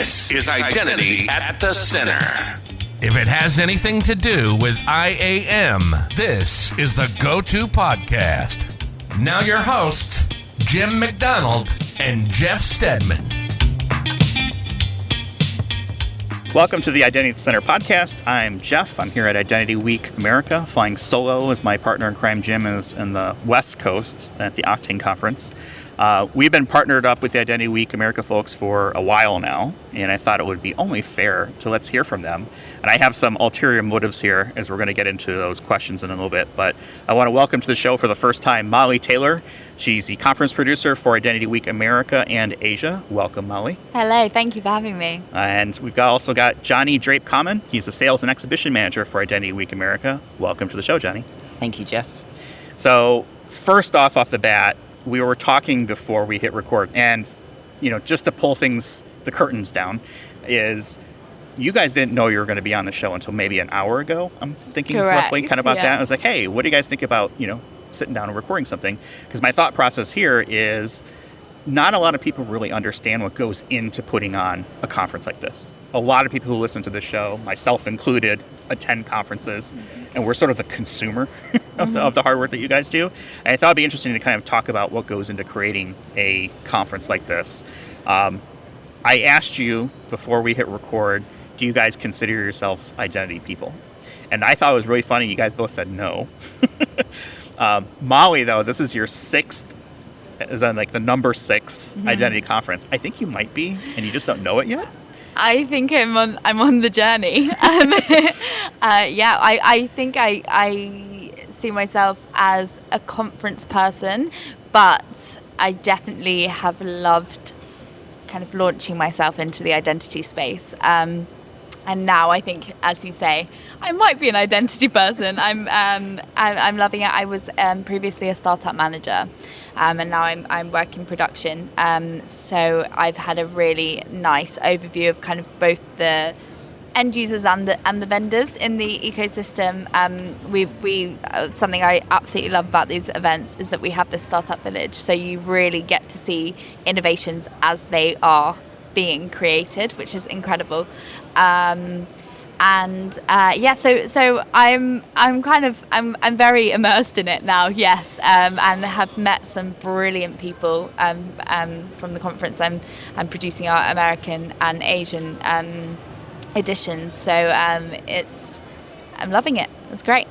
This is Identity at the Center. If it has anything to do with IAM, this is the go-to podcast. Now your hosts, Jim McDonald and Jeff Stedman. Welcome to the Identity at the Center podcast. I'm Jeff. I'm here at Identity Week America, flying solo as my partner in crime, Jim, is in the West Coast at the Octane Conference. We've been partnered up with the Identity Week America folks for a while now, and I thought it would be only fair to let's hear from them. And I have some ulterior motives here as we're going to get into those questions in a little bit. But I want to welcome to the show for the first time Molly Taylor. She's the conference producer for Identity Week America and Asia. Welcome, Molly. Hello, thank you for having me. And we've also got Jonny Drape-Comyn. He's the sales and exhibition manager for Identity Week America. Welcome to the show, Jonny. Thank you, Jeff. So first off the bat, we were talking before we hit record, and just to pull the curtains down, is you guys didn't know you were going to be on the show until maybe an hour ago. I'm thinking Correct. Roughly kind of about that. I was like, hey, what do you guys think about sitting down and recording something? Because my thought process here is not a lot of people really understand what goes into putting on a conference like this. A lot of people who listen to this show, myself included, attend conferences, and we're sort of the consumer of the hard work that you guys do. And I thought it'd be interesting to kind of talk about what goes into creating a conference like this. I asked you before we hit record, do you guys consider yourselves identity people? And I thought it was really funny. You guys both said no. Molly, though, this is your sixth, is on like the number 6 identity conference. I think you might be, and you just don't know it yet. I think I'm on the journey. I think I see myself as a conference person, but I definitely have loved kind of launching myself into the identity space. And now I think, as you say, I might be an identity person. I'm loving it. I was previously a startup manager, and now I'm working production. So I've had a really nice overview of kind of both the end users and the vendors in the ecosystem. We something I absolutely love about these events is that we have this startup village. So you really get to see innovations as they are being created, which is incredible. So I'm very immersed in it now, yes, and have met some brilliant people from the conference. I'm producing our American and Asian editions, so I'm loving it. It's great.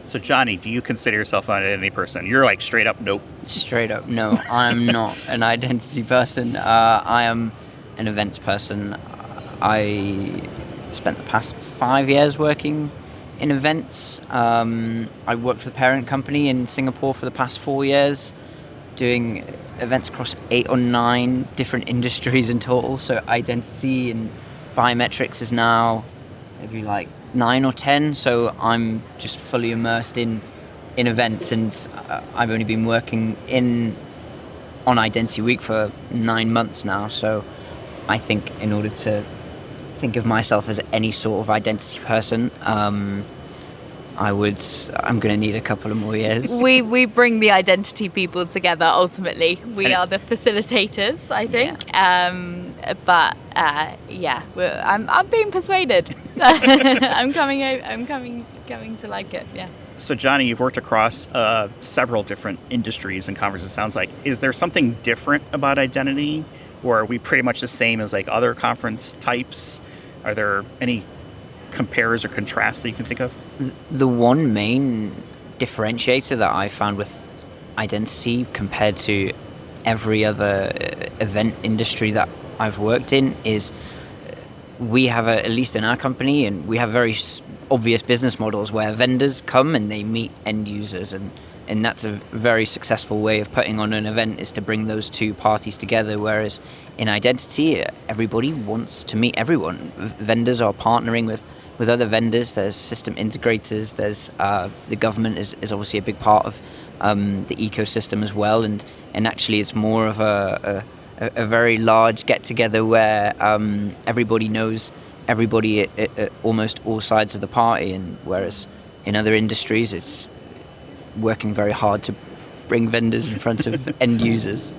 So Jonny, do you consider yourself an identity person? You're like straight up nope. Straight up no. I'm not an identity person. I am an events person. I spent the past 5 years working in events. I worked for the parent company in Singapore for the past 4 years, doing events across 8 or 9 different industries in total. So identity and biometrics is now maybe like 9 or 10. So I'm just fully immersed in events, and I've only been working on Identity Week for 9 months now. So I think in order to think of myself as any sort of identity person, I'm going to need a couple of more years. We bring the identity people together. Ultimately, we are the facilitators, I think. Yeah. I'm being persuaded. I'm coming to like it. Yeah. So Jonny, you've worked across several different industries and conferences. It sounds like, is there something different about identity? Or are we pretty much the same as like other conference types? Are there any compares or contrasts that you can think of? The one main differentiator that I found with identity compared to every other event industry that I've worked in is we have, at least in our company, and we have very obvious business models where vendors come and they meet end users, and that's a very successful way of putting on an event, is to bring those two parties together. Whereas in identity, everybody wants to meet everyone. Vendors are partnering with other vendors. There's system integrators. There's the government is obviously a big part of the ecosystem as well. And actually, it's more of a very large get together where everybody knows everybody at almost all sides of the party. And whereas in other industries, it's working very hard to bring vendors in front of end users.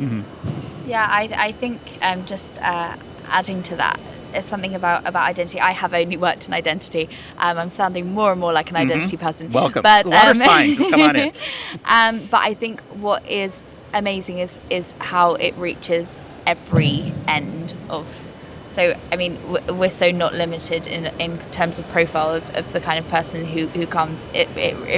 Yeah, I think just adding to that, something about identity. I have only worked in identity. I'm sounding more and more like an identity person. Welcome. But, Water's fine. Just come on in. But I think what is amazing is how it reaches every end of. So, I mean, we're so not limited in terms of profile of the kind of person who comes. It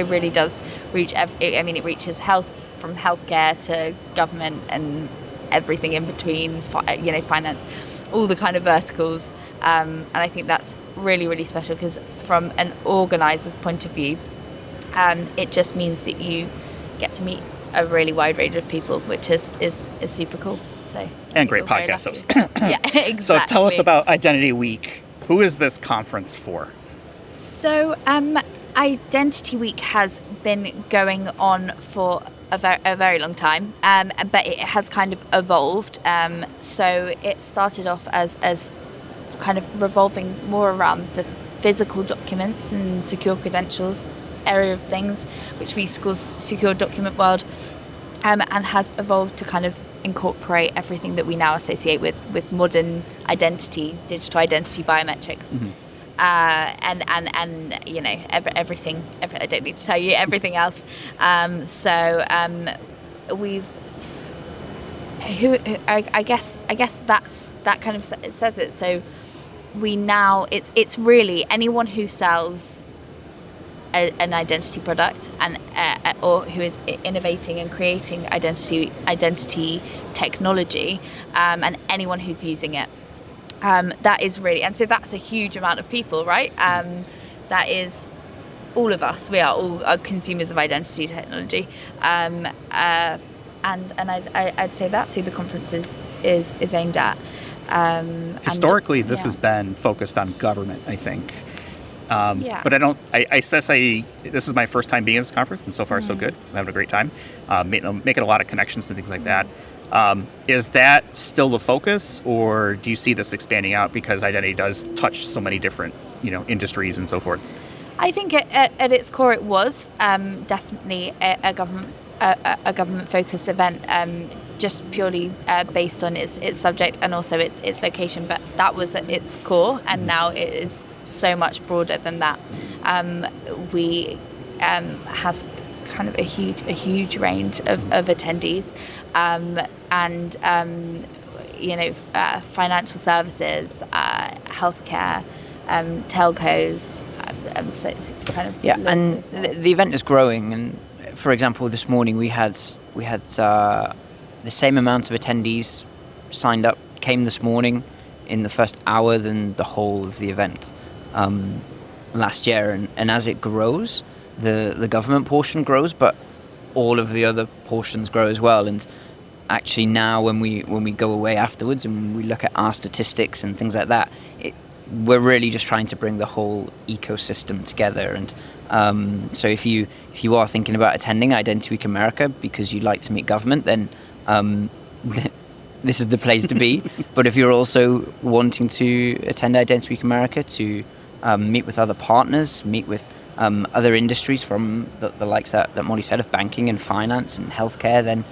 really does reach. It reaches health, from healthcare to government and everything in between. Finance, all the kind of verticals. And I think that's really, really special because from an organiser's point of view, it just means that you get to meet a really wide range of people, which is super cool. So and great podcast host. Yeah, exactly. So tell us about Identity Week. Who is this conference for? So Identity Week has been going on for a very long time, but it has kind of evolved. So it started off as kind of revolving more around the physical documents and secure credentials area of things, which we call secure document world, and has evolved to kind of incorporate everything that we now associate with modern identity, digital identity, biometrics. Mm-hmm. And everything. I don't need to tell you everything else. I guess that kind of says it. So we now it's really anyone who sells an identity product and or who is innovating and creating identity technology, and anyone who's using it. That is really, and so that's a huge amount of people, right? That is all of us. We are all consumers of identity technology, and I'd say that's who the conference is aimed at. Historically, this has been focused on government, I think. But this is my first time being at this conference, and so far so good. I'm having a great time, making a lot of connections and things like that. Is that still the focus, or do you see this expanding out because identity does touch so many different, industries and so forth? I think at its core it was definitely a government-focused event, just purely based on its subject and also its location. But that was at its core, and now it is so much broader than that. We have kind of a huge range of attendees, and financial services, healthcare, telcos. So it's kind of and the event is growing. And for example, this morning we had the same amount of attendees signed up came this morning in the first hour than the whole of the event last year. And as it grows, the government portion grows, but all of the other portions grow as well. And actually now when we go away afterwards and we look at our statistics and things like that, we're really just trying to bring the whole ecosystem together. And so if you are thinking about attending Identity Week America because you like to meet government, then this is the place to be. But if you're also wanting to attend Identity Week America to meet with other partners, meet with other industries from the likes that Molly said of banking and finance and healthcare, then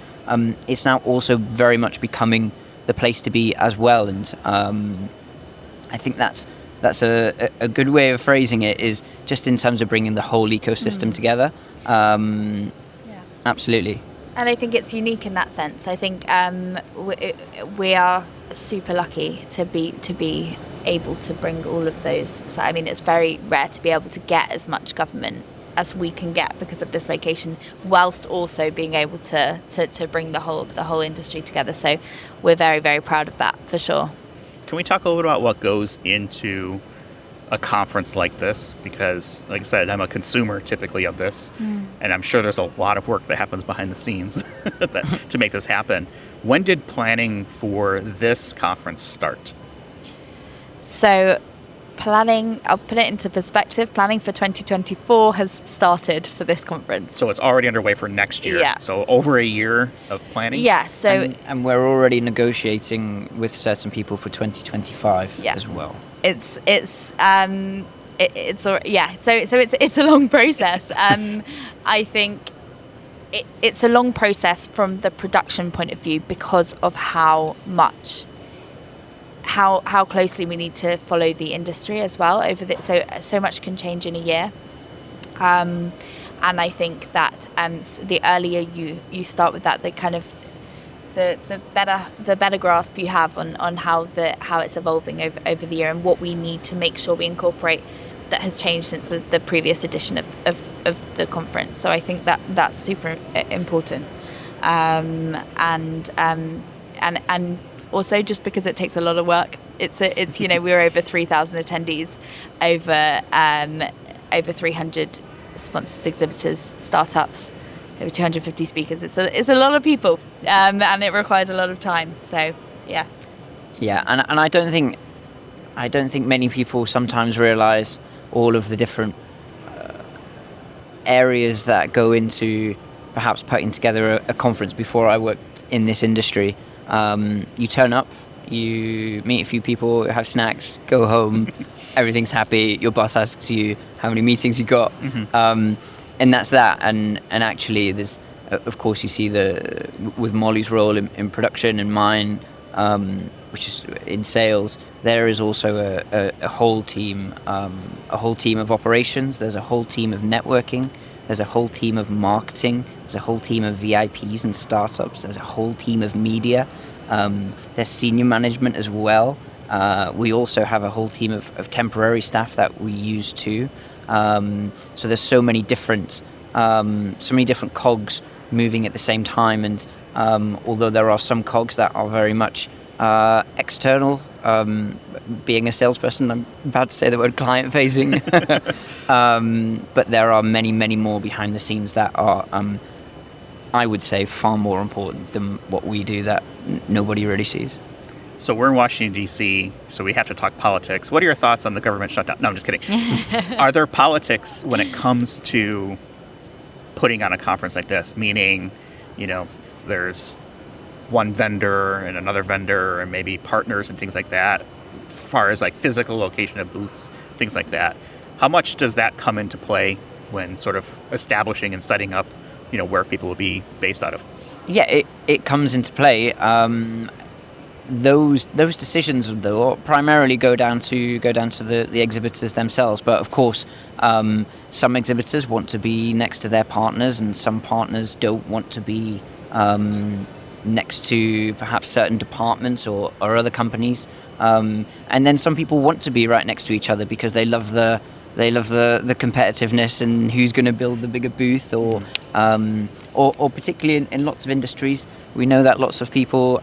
it's now also very much becoming the place to be as well. And I think that's a good way of phrasing it, is just in terms of bringing the whole ecosystem together. Absolutely. And I think it's unique in that sense. I think we are super lucky to be able to bring all of those. So I mean, it's very rare to be able to get as much government as we can get because of this location, whilst also being able to bring the whole industry together. So we're very, very proud of that, for sure. Can we talk a little bit about what goes into a conference like this? Because, like I said, I'm a consumer typically of this, and I'm sure there's a lot of work that happens behind the scenes to make this happen. When did planning for this conference start? So planning, I'll put it into perspective, planning for 2024 has started for this conference. So it's already underway for next year. Yeah. So over a year of planning? Yeah. So and we're already negotiating with certain people for 2025 as well. So it's a long process. I think it's a long process from the production point of view because of how much how closely we need to follow the industry as well. So much can change in a year. And I think that the earlier you start with that, the kind of the better grasp you have on how it's evolving over the year, and what we need to make sure we incorporate that has changed since the previous edition of the conference. So I think that's super important, and also just because it takes a lot of work. It's we're over 3,000 attendees, over 300 sponsors, exhibitors, startups, over 250 speakers. It's a lot of people, and it requires a lot of time. So yeah, and I don't think many people sometimes realize all of the different areas that go into perhaps putting together a conference. Before I worked in this industry, you turn up, you meet a few people, have snacks, go home, everything's happy. Your boss asks you how many meetings you got, and that's that. And actually, there's, of course, you see with Molly's role in production and mine, which is in sales. There is also a whole team of operations. There's a whole team of networking. There's a whole team of marketing. There's a whole team of VIPs and startups. There's a whole team of media. There's senior management as well. We also have a whole team of temporary staff that we use too. So there's so many different cogs moving at the same time. And although there are some cogs that are very much external, being a salesperson, I'm about to say the word client-facing, but there are many, many more behind the scenes that are, I would say, far more important than what we do that nobody really sees. So we're in Washington, D.C., so we have to talk politics. What are your thoughts on the government shutdown? No, I'm just kidding. Are there politics when it comes to putting on a conference like this? Meaning, there's one vendor and another vendor and maybe partners and things like that, as far as like physical location of booths, things like that. How much does that come into play when sort of establishing and setting up, where people will be based out of? Yeah, it comes into play. Those decisions, though, primarily go down to the exhibitors themselves. But of course, some exhibitors want to be next to their partners, and some partners don't want to be next to perhaps certain departments or other companies. And then some people want to be right next to each other because they love the competitiveness and who's going to build the bigger booth, or particularly in lots of industries, we know that lots of people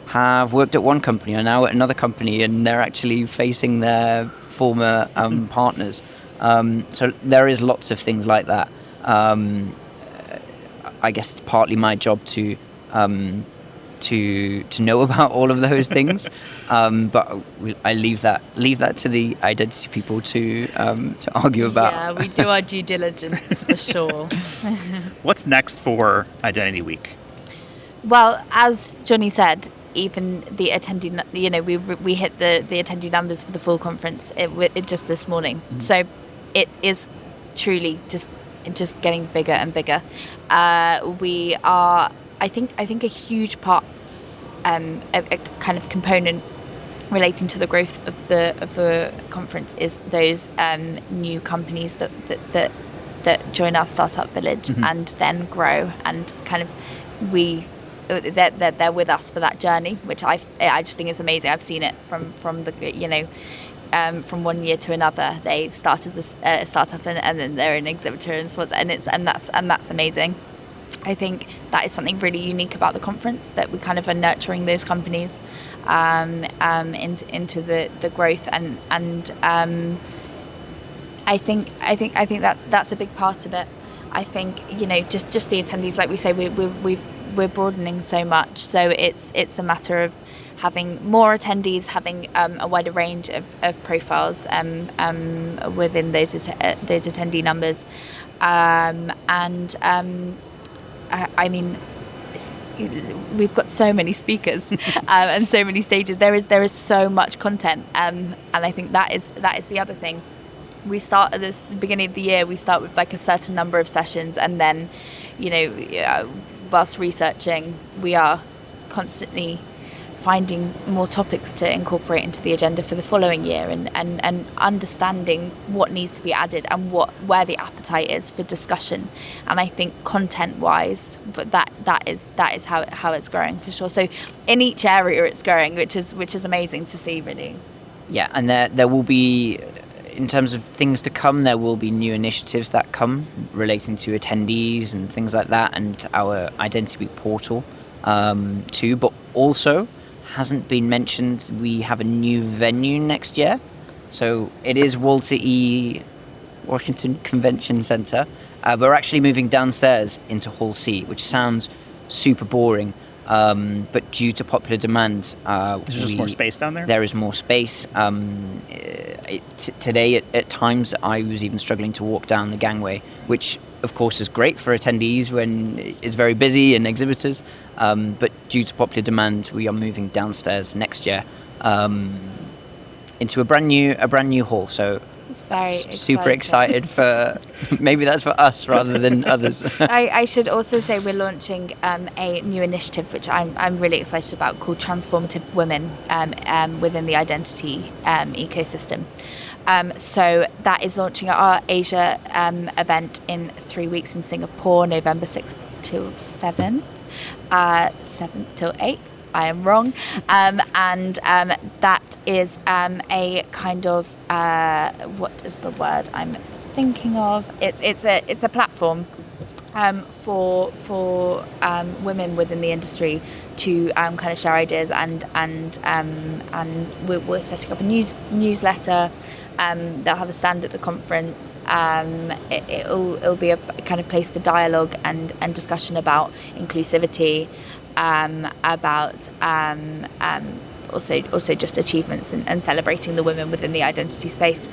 have worked at one company or now at another company, and they're actually facing their former partners. So there is lots of things like that. I guess it's partly my job to know about all of those things, but I leave that to the identity people to argue about. Yeah, we do our due diligence for sure. What's next for Identity Week? Well, as Jonny said, even the attendee, we hit the attendee numbers for the full conference it just this morning. Mm-hmm. So it is truly just getting bigger and bigger. We are, I think a huge part, a kind of component relating to the growth of the conference is those new companies that join our startup village, mm-hmm. and then grow, and kind of they're with us for that journey, which I just think is amazing. I've seen it from the from one year to another. They start as a startup and then they're an exhibitor and so on, and that's amazing. I think that is something really unique about the conference, that we kind of are nurturing those companies into the growth, and I think that's a big part of it. I think just the attendees, like we say, we're broadening so much, so it's a matter of having more attendees, having a wider range of profiles within those attendee numbers, I mean, we've got so many speakers and so many stages. There is so much content, and I think that is the other thing. We start at the beginning of the year. We start with like a certain number of sessions, and then, whilst researching, we are constantly finding more topics to incorporate into the agenda for the following year, and understanding what needs to be added and where the appetite is for discussion. And I think content-wise, but that is how it's growing for sure. So in each area it's growing, which is amazing to see, really. Yeah, and there will be, in terms of things to come, there will be new initiatives that come relating to attendees and things like that, and our Identity Week portal too. But also, hasn't been mentioned, we have a new venue next year. So it is Walter E. Washington Convention Center. But we're actually moving downstairs into Hall C, which sounds super boring. But due to popular demand, there's just more space down there? There is more space. Today, at times, I was even struggling to walk down the gangway, which, of course, is great for attendees when it's very busy and exhibitors. But due to popular demand, we are moving downstairs next year into a brand new hall. So it's very super excited for, maybe that's for us rather than others. I should also say we're launching a new initiative which I'm really excited about, called Transformative Women within the identity ecosystem. So that is launching at our Asia event in 3 weeks in Singapore, November 6th till 7th, 7th till 8th. I am wrong, and that is a kind of what is the word I'm thinking of? It's a platform for women within the industry to kind of share ideas, and we're setting up a newsletter. They'll have a stand at the conference. It'll be a kind of place for dialogue and discussion about inclusivity. About also just achievements and celebrating the women within the identity space.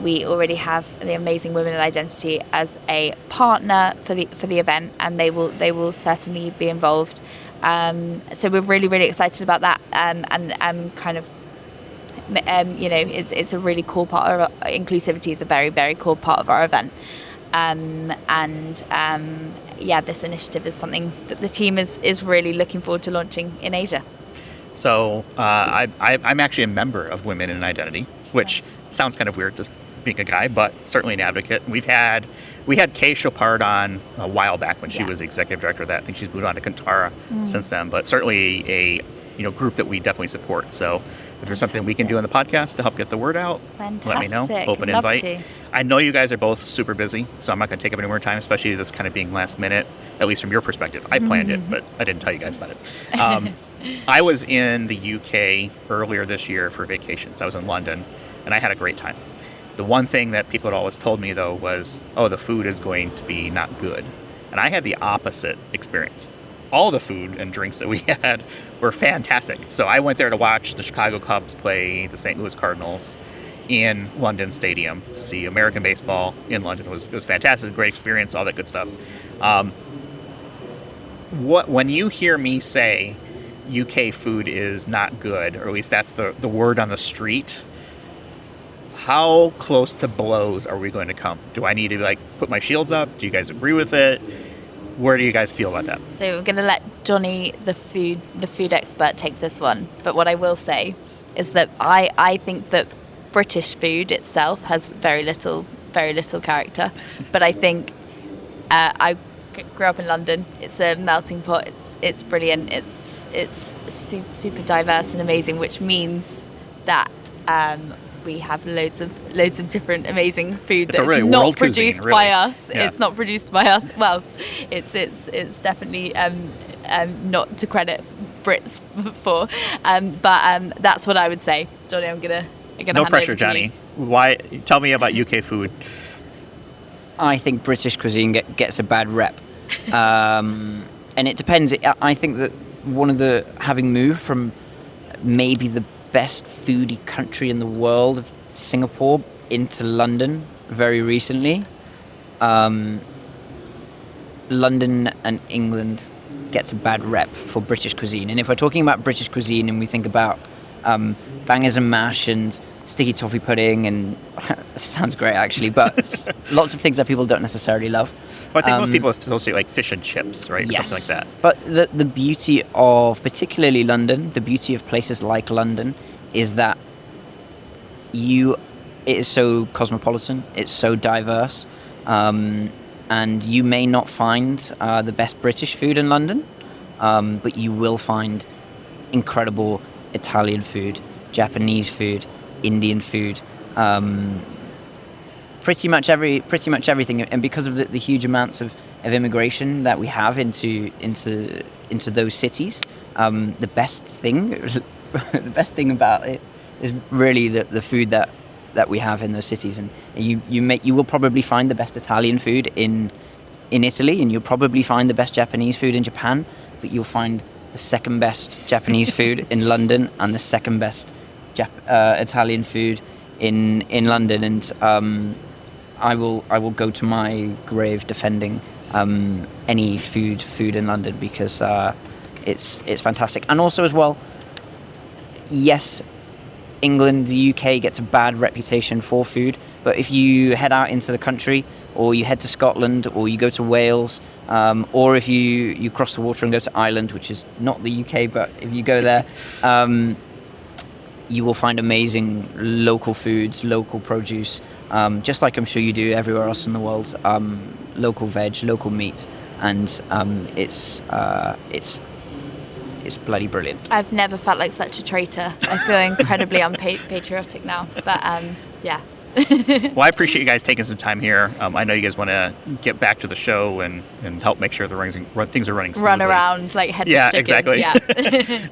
We already have the amazing Women in Identity as a partner for the event, and they will certainly be involved. So we're really excited about that, and kind of. It's a really cool part of inclusivity is a very, very cool part of our event. This initiative is something that the team is really looking forward to launching in Asia. So I'm actually a member of Women in Identity, which sounds kind of weird just being a guy, but certainly an advocate. We had Kay Chopard on a while back when she was the executive director of that. I think she's moved on to Kantara since then, but certainly a group that we definitely support. So if there's something we can do on the podcast to help get the word out, let me know. Open Love invite. to. I know you guys are both super busy, so I'm not going to take up any more time, especially this kind of being last minute, at least from your perspective. I planned it, but I didn't tell you guys about it. I was in the UK earlier this year for vacations. I was in London, and I had a great time. The one thing that people had always told me, though, was, the food is going to be not good. And I had the opposite experience. All the food and drinks that we had were fantastic. So I went there to watch the Chicago Cubs play the St. Louis Cardinals in London Stadium to see American baseball in London. It was fantastic, great experience, all that good stuff. When you hear me say UK food is not good, or at least that's the word on the street, how close to blows are we going to come? Do I need to put my shields up? Do you guys agree with it? Where do you guys feel about that? So we're going to let Jonny, the food expert, take this one. But what I will say is that I think that British food itself has very little character. But I think I grew up in London. It's a melting pot. It's brilliant. It's super diverse and amazing, which means that we have loads of different amazing food that's that's really not produced really. By us. Yeah. It's not produced by us. Well, it's definitely not to credit Brits for, but that's what I would say. Jonny, I'm gonna no hand pressure, over to Jonny. you. Why? Tell me about UK food. I think British cuisine gets a bad rep, and it depends. I think that having moved from maybe the best foodie country in the world of Singapore into London very recently, London and England gets a bad rep for British cuisine. And if we're talking about British cuisine and we think about bangers and mash and sticky toffee pudding, and sounds great actually, but lots of things that people don't necessarily love. Well, I think most people associate like fish and chips, right? Yes. Or something like that. But the beauty of particularly London, the beauty of places like London, is that it is so cosmopolitan, it's so diverse, and you may not find the best British food in London, but you will find incredible Italian food, Japanese food, Indian food, pretty much everything. And because of the huge amounts of immigration that we have into those cities, the best thing about it is really the food that we have in those cities. And you will probably find the best Italian food in Italy, and you'll probably find the best Japanese food in Japan, but you'll find the second best Japanese food in London and the second best Italian food in London. And I will go to my grave defending any food in London, because it's fantastic. And also as well, yes, England, the UK gets a bad reputation for food, but if you head out into the country, or you head to Scotland, or you go to Wales, or if you cross the water and go to Ireland, which is not the UK, but if you go there, you will find amazing local foods, local produce, just like I'm sure you do everywhere else in the world. Local veg, local meat, and it's bloody brilliant. I've never felt like such a traitor. I feel incredibly unpatriotic now, but yeah. Well, I appreciate you guys taking some time here. I know you guys want to get back to the show and help make sure things are running smoothly. Run around like headless chickens. Exactly. Yeah.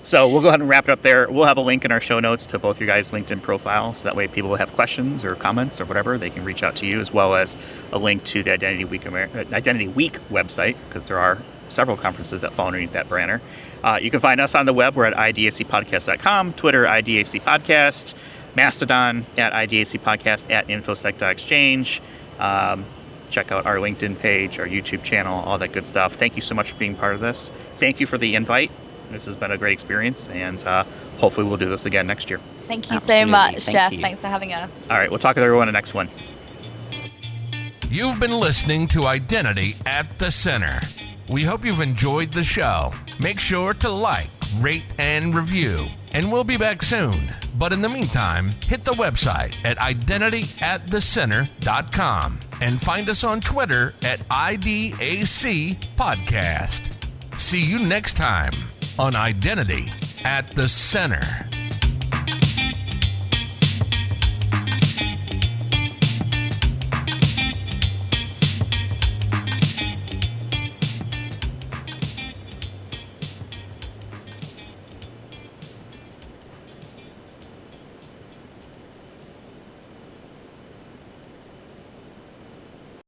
So we'll go ahead and wrap it up there. We'll have a link in our show notes to both your guys' LinkedIn profiles, so that way people have questions or comments or whatever, they can reach out to you, as well as a link to the Identity Week website, because there are several conferences that fall underneath that banner. You can find us on the web. We're at idacpodcast.com, Twitter, idacpodcast, Mastodon at idacpodcast, at infosec.exchange. Check out our LinkedIn page, our YouTube channel, all that good stuff. Thank you so much for being part of this. Thank you for the invite. This has been a great experience, and hopefully we'll do this again next year. Thank you Absolutely. so much, Thank Jeff. you. Thanks for having us. All right, we'll talk with everyone in the next one. You've been listening to Identity at the Center. We hope you've enjoyed the show. Make sure to like, rate, and review. And we'll be back soon. But in the meantime, hit the website at identityatthecenter.com and find us on Twitter at IDAC Podcast. See you next time on Identity at the Center.